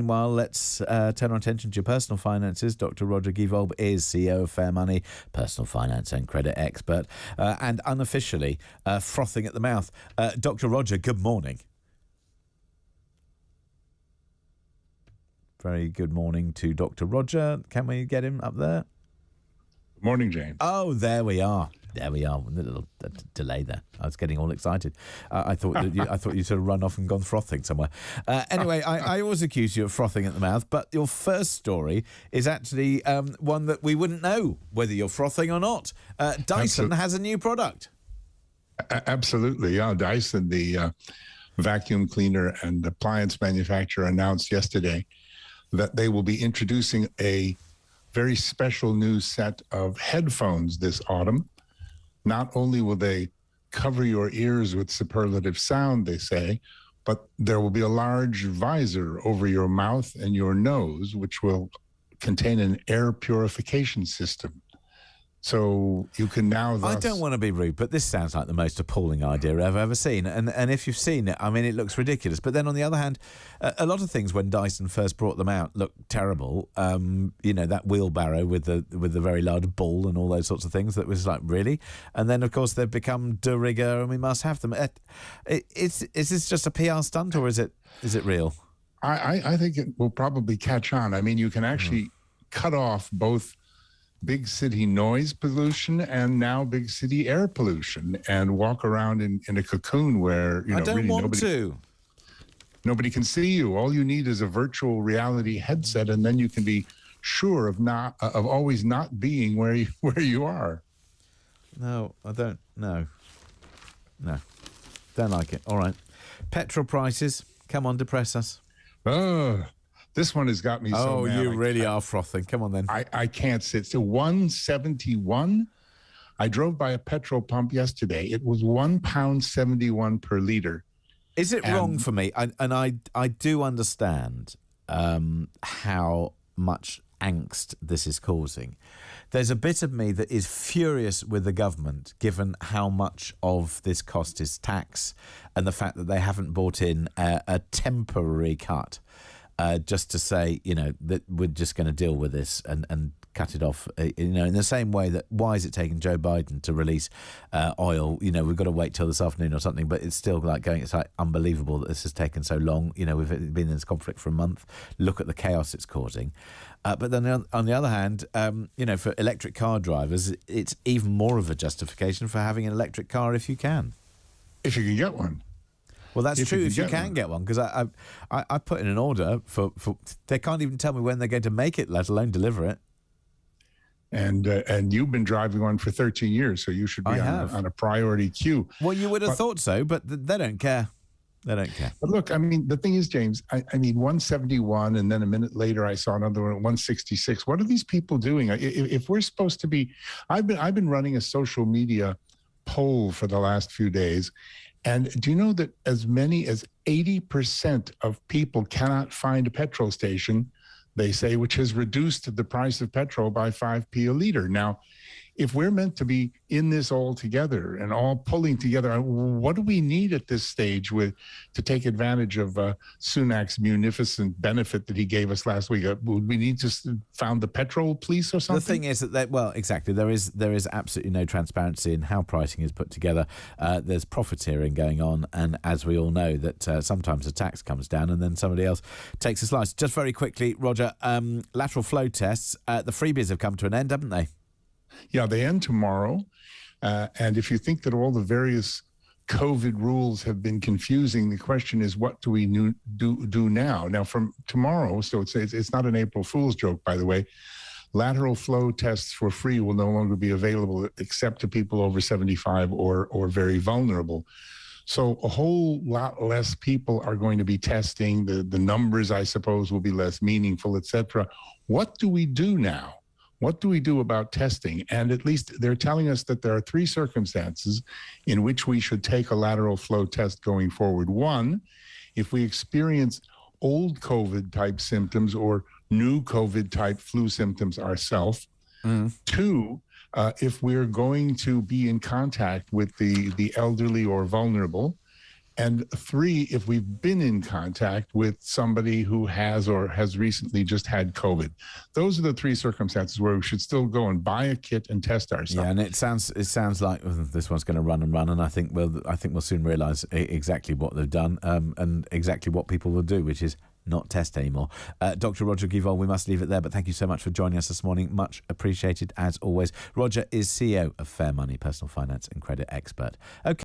Meanwhile, let's turn our attention to your personal finances. Dr. Roger Gievolb is CEO of Fair Money, personal finance and credit expert, and unofficially frothing at the mouth. Dr. Roger, good morning. Very good morning to Dr. Roger. Can we get him up there? Good morning, James. Oh, there we are. There we are. A little delay there. I was getting all excited. I thought you sort of run off and gone frothing somewhere. Anyway, I always accuse you of frothing at the mouth, but your first story is actually one that we wouldn't know whether you're frothing or not. Dyson has a new product. Absolutely, yeah. Dyson, the vacuum cleaner and appliance manufacturer, announced yesterday that they will be introducing a very special new set of headphones this autumn. Not only will they cover your ears with superlative sound, they say, but there will be a large visor over your mouth and your nose, which will contain an air purification system. So you can now... I don't want to be rude, but this sounds like the most appalling idea I've ever seen. And if you've seen it, I mean, it looks ridiculous. But then on the other hand, a lot of things when Dyson first brought them out looked terrible. You know, that wheelbarrow with the very large ball and all those sorts of things, that was like, really? And then, of course, they've become de rigueur and we must have them. Is this just a PR stunt or is it real? I think it will probably catch on. I mean, you can actually cut off both big city noise pollution and now big city air pollution and walk around in a cocoon where, you know, I don't really want nobody can see you. All you need is a virtual reality headset, and then you can be sure of always not being where you are. No, I don't. No, don't like it. All right, petrol prices. Come on, depress us. This one has got me so mad. Oh, you really are frothing. Come on, then. I can't sit. So 171. I drove by a petrol pump yesterday. It was £1.71 per litre. Is it wrong for me? I do understand how much angst this is causing. There's a bit of me that is furious with the government, given how much of this cost is tax and the fact that they haven't brought in a temporary cut. Just to say, you know, that we're just going to deal with this and cut it off, you know, in the same way that why is it taking Joe Biden to release oil? You know, we've got to wait till this afternoon or something, but it's still like it's like unbelievable that this has taken so long. You know, we've been in this conflict for a month. Look at the chaos it's causing. But then on the other hand, you know, for electric car drivers, it's even more of a justification for having an electric car if you can. If you can get one. Well, that's true if you can get one, because I put in an order for they can't even tell me when they're going to make it, let alone deliver it. And you've been driving one for 13 years, so you should be on a priority queue. Well, you would have thought so, but they don't care. They don't care. But look, I mean, the thing is, James, I mean, 171, and then a minute later I saw another one at 166. What are these people doing? If we're supposed to be, I've been running a social media poll for the last few days. And do you know that as many as 80% of people cannot find a petrol station, they say, which has reduced the price of petrol by 5p a litre. Now, if we're meant to be in this all together and all pulling together, what do we need at this stage to take advantage of Sunak's munificent benefit that he gave us last week? Would we need to found the petrol police or something? The thing is that, well, exactly. There is absolutely no transparency in how pricing is put together. There's profiteering going on. And as we all know, that sometimes a tax comes down and then somebody else takes a slice. Just very quickly, Roger, lateral flow tests, the freebies have come to an end, haven't they? Yeah, they end tomorrow. And if you think that all the various COVID rules have been confusing, the question is, what do we do now? Now, from tomorrow, so it's not an April Fool's joke, by the way, lateral flow tests for free will no longer be available except to people over 75 or very vulnerable. So a whole lot less people are going to be testing. The numbers, I suppose, will be less meaningful, etc. What do we do now? What do we do about testing? And at least they're telling us that there are 3 circumstances in which we should take a lateral flow test going forward. 1, if we experience old COVID type symptoms or new COVID type flu symptoms ourselves. 2, if we're going to be in contact with the elderly or vulnerable. And 3, if we've been in contact with somebody who has or has recently just had COVID. Those are the 3 circumstances where we should still go and buy a kit and test ourselves. Yeah, and it sounds like this one's going to run and run, and I think we'll soon realise exactly what they've done and exactly what people will do, which is not test anymore. Dr. Roger Guivol, we must leave it there, but thank you so much for joining us this morning. Much appreciated as always. Roger is CEO of Fair Money, personal finance and credit expert. Okay.